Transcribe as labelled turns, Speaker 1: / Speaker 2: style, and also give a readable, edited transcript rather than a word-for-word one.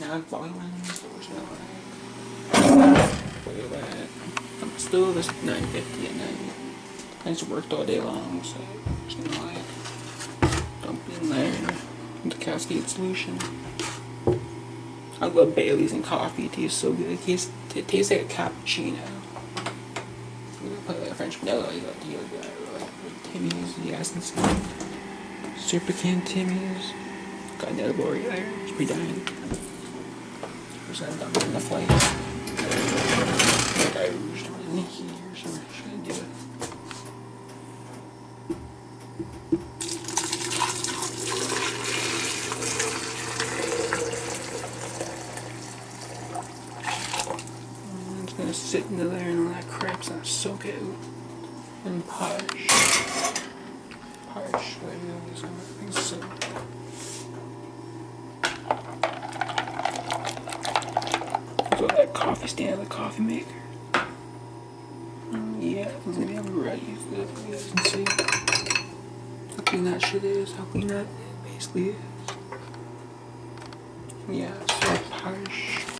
Speaker 1: snack violins. Boil that. On the stove is 950 at night. I just worked all day long, so I'm just gonna like dump it in there. The cascade solution. I love Bailey's and coffee. It tastes so good. It tastes like a cappuccino. I'm gonna put like French vanilla. You got like Timmy's, the essence. Super can Timmy's. Got an edible right there. It's pretty dying. Just gotta dump it in the flight. Like I rouged in here, so we're just gonna do it. Gonna sit into there and let that crap's gonna soak it out and polish, whatever you use. I think so. So that coffee stand, the coffee maker. Yeah, it's gonna be able to ready for this. You guys can see how clean that shit is. How clean that basically is. Yeah, so polish.